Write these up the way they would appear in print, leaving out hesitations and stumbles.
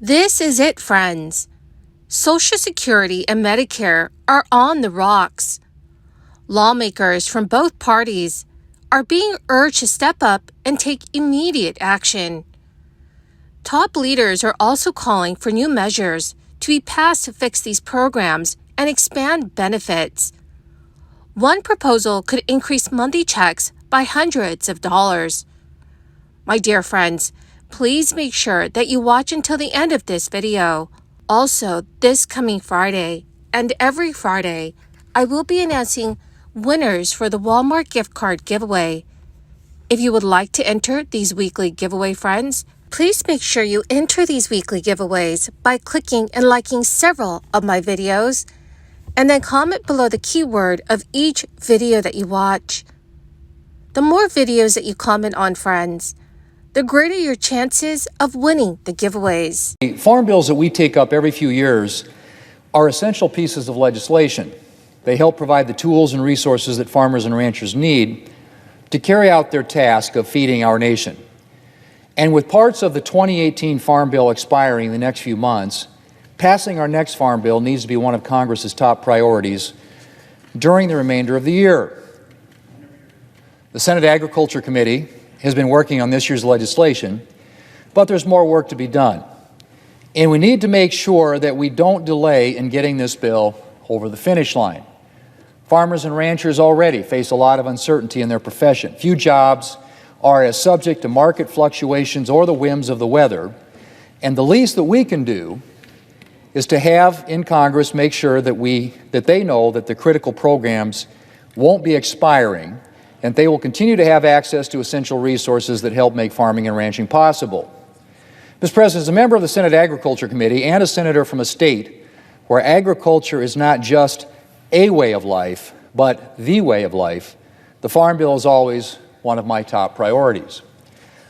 This is it, friends. Social Security and Medicare are on the rocks. Lawmakers from both parties are being urged to step up and take immediate action. Top leaders are also calling for new measures to be passed to fix these programs and expand benefits. One proposal could increase monthly checks by hundreds of dollars. My dear friends, please make sure that you watch until the end of this video. Also, this coming Friday and every Friday, I will be announcing winners for the Walmart gift card giveaway. If you would like to enter these weekly giveaway, friends, please make sure you enter these weekly giveaways by clicking and liking several of my videos, and then comment below the keyword of each video that you watch. The more videos that you comment on, friends, the greater your chances of winning the giveaways. The farm bills that we take up every few years are essential pieces of legislation. They help provide the tools and resources that farmers and ranchers need to carry out their task of feeding our nation. And with parts of the 2018 Farm Bill expiring in the next few months, passing our next Farm Bill needs to be one of Congress's top priorities during the remainder of the year. The Senate Agriculture Committee has been working on this year's legislation, but there's more work to be done. And we need to make sure that we don't delay in getting this bill over the finish line. Farmers and ranchers already face a lot of uncertainty in their profession. Few jobs are as subject to market fluctuations or the whims of the weather, and the least that we can do is to have in Congress make sure that they know that the critical programs won't be expiring, and they will continue to have access to essential resources that help make farming and ranching possible. Mr. President, as a member of the Senate Agriculture Committee and a senator from a state where agriculture is not just a way of life, but the way of life, the Farm Bill is always one of my top priorities.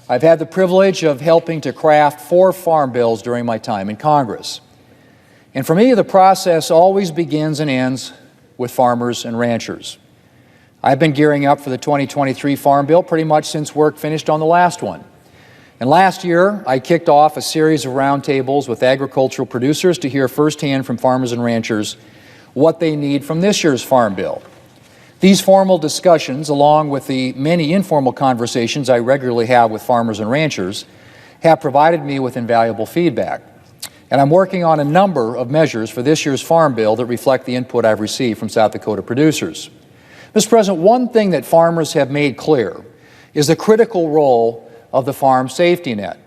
I've had the privilege of helping to craft 4 farm bills during my time in Congress. And for me, the process always begins and ends with farmers and ranchers. I've been gearing up for the 2023 Farm Bill pretty much since work finished on the last one. And last year, I kicked off a series of roundtables with agricultural producers to hear firsthand from farmers and ranchers what they need from this year's Farm Bill. These formal discussions, along with the many informal conversations I regularly have with farmers and ranchers, have provided me with invaluable feedback. And I'm working on a number of measures for this year's Farm Bill that reflect the input I've received from South Dakota producers. Mr. President, one thing that farmers have made clear is the critical role of the farm safety net.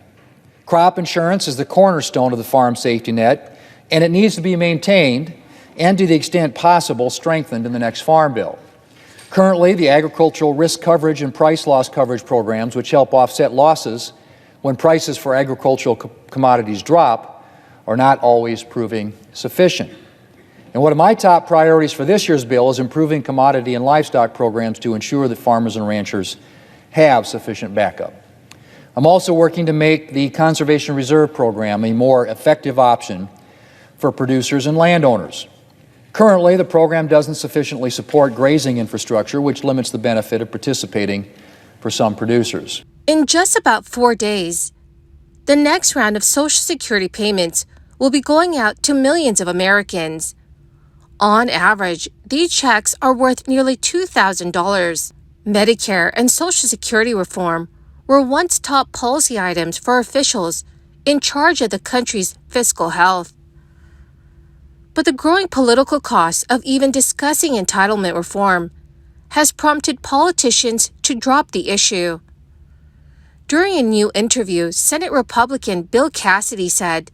Crop insurance is the cornerstone of the farm safety net, and it needs to be maintained and, to the extent possible, strengthened in the next Farm Bill. Currently, the agricultural risk coverage and price loss coverage programs, which help offset losses when prices for agricultural commodities drop, are not always proving sufficient. And one of my top priorities for this year's bill is improving commodity and livestock programs to ensure that farmers and ranchers have sufficient backup. I'm also working to make the Conservation Reserve Program a more effective option for producers and landowners. Currently, the program doesn't sufficiently support grazing infrastructure, which limits the benefit of participating for some producers. In just about 4 days, the next round of Social Security payments will be going out to millions of Americans. On average, these checks are worth nearly $2,000. Medicare and Social Security reform were once top policy items for officials in charge of the country's fiscal health. But the growing political cost of even discussing entitlement reform has prompted politicians to drop the issue. During a new interview, Senate Republican Bill Cassidy said,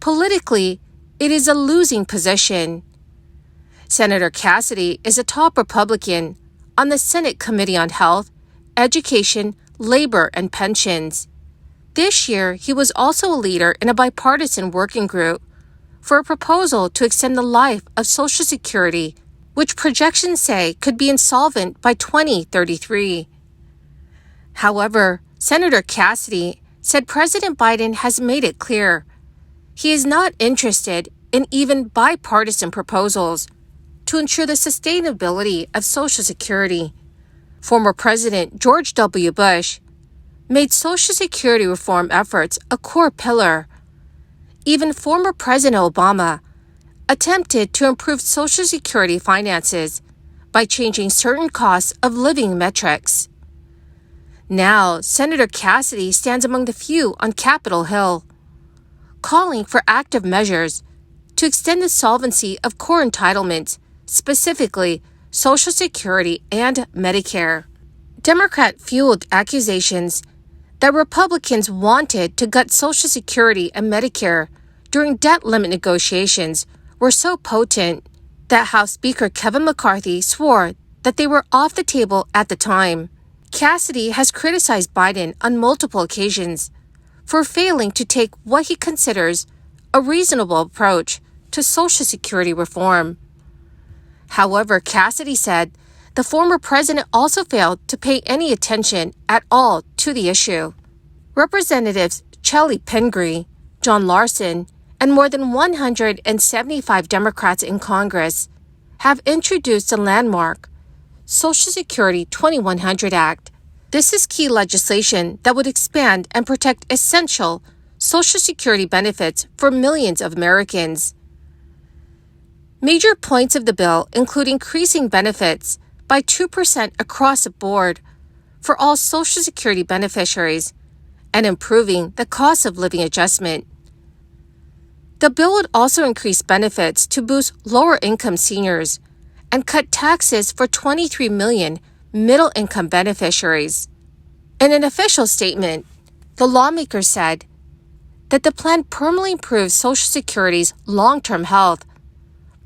"Politically, it is a losing position." Senator Cassidy is a top Republican on the Senate Committee on Health, Education, Labor, and Pensions. This year, he was also a leader in a bipartisan working group for a proposal to extend the life of Social Security, which projections say could be insolvent by 2033. However, Senator Cassidy said President Biden has made it clear he is not interested in even bipartisan proposals to ensure the sustainability of Social Security. Former President George W. Bush made Social Security reform efforts a core pillar. Even former President Obama attempted to improve Social Security finances by changing certain costs of living metrics. Now, Senator Cassidy stands among the few on Capitol Hill, calling for active measures to extend the solvency of core entitlements, specifically Social Security and Medicare. Democrat-fueled accusations that Republicans wanted to gut Social Security and Medicare during debt limit negotiations were so potent that House Speaker Kevin McCarthy swore that they were off the table at the time. Cassidy has criticized Biden on multiple occasions for failing to take what he considers a reasonable approach to Social Security reform. However, Cassidy said the former president also failed to pay any attention at all to the issue. Representatives Chellie Pingree, John Larson, and more than 175 Democrats in Congress have introduced a landmark Social Security 2100 Act. This is key legislation that would expand and protect essential Social Security benefits for millions of Americans. Major points of the bill include increasing benefits by 2% across the board for all Social Security beneficiaries and improving the cost of living adjustment. The bill would also increase benefits to boost lower-income seniors and cut taxes for 23 million middle-income beneficiaries. In an official statement, the lawmakers said that the plan permanently improves Social Security's long-term health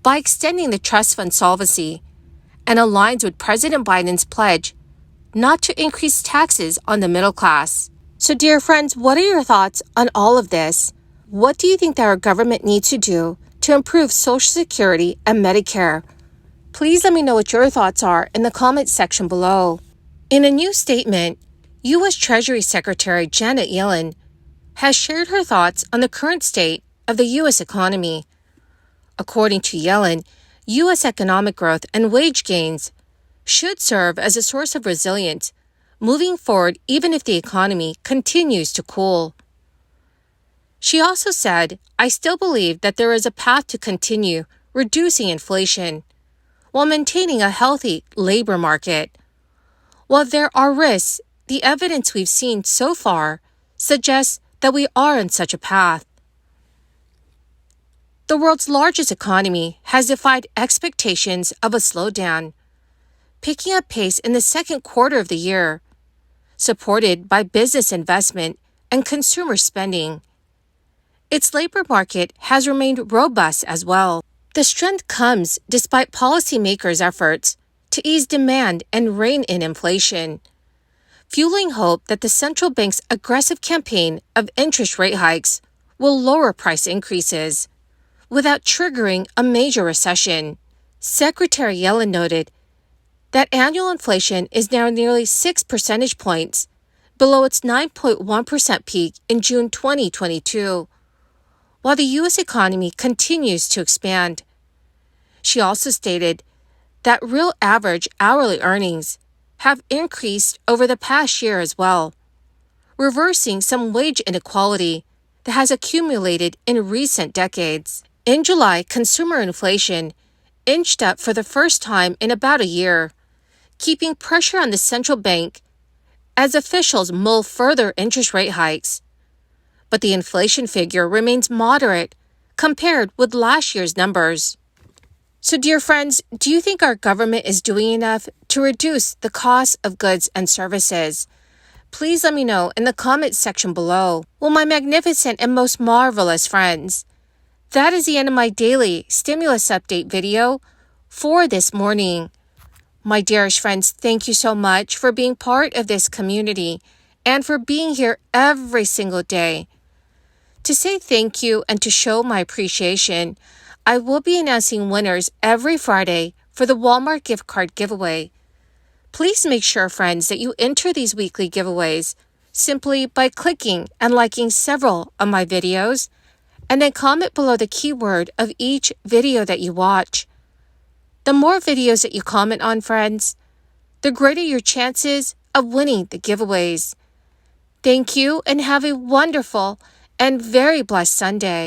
by extending the trust fund solvency and aligns with President Biden's pledge not to increase taxes on the middle class. So, dear friends, what are your thoughts on all of this? What do you think that our government needs to do to improve Social Security and Medicare? Please let me know what your thoughts are in the comments section below. In a new statement, U.S. Treasury Secretary Janet Yellen has shared her thoughts on the current state of the U.S. economy. According to Yellen, U.S. economic growth and wage gains should serve as a source of resilience moving forward even if the economy continues to cool. She also said, "I still believe that there is a path to continue reducing inflation while maintaining a healthy labor market. While there are risks, the evidence we've seen so far suggests that we are on such a path." The world's largest economy has defied expectations of a slowdown, picking up pace in the second quarter of the year, supported by business investment and consumer spending. Its labor market has remained robust as well. The strength comes despite policymakers' efforts to ease demand and rein in inflation, fueling hope that the central bank's aggressive campaign of interest rate hikes will lower price increases without triggering a major recession. Secretary Yellen noted that annual inflation is now nearly 6 percentage points below its 9.1% peak in June 2022, while the U.S. economy continues to expand. She also stated that real average hourly earnings have increased over the past year as well, reversing some wage inequality that has accumulated in recent decades. In July, consumer inflation inched up for the first time in about a year, keeping pressure on the central bank as officials mull further interest rate hikes. But the inflation figure remains moderate compared with last year's numbers. So, dear friends, do you think our government is doing enough to reduce the cost of goods and services? Please let me know in the comments section below. Well, my magnificent and most marvelous friends, that is the end of my daily stimulus update video for this morning. My dearest friends, thank you so much for being part of this community and for being here every single day. To say thank you and to show my appreciation, I will be announcing winners every Friday for the Walmart gift card giveaway. Please make sure, friends, that you enter these weekly giveaways simply by clicking and liking several of my videos, and then comment below the keyword of each video that you watch. The more videos that you comment on, friends, the greater your chances of winning the giveaways. Thank you and have a wonderful and very blessed Sunday.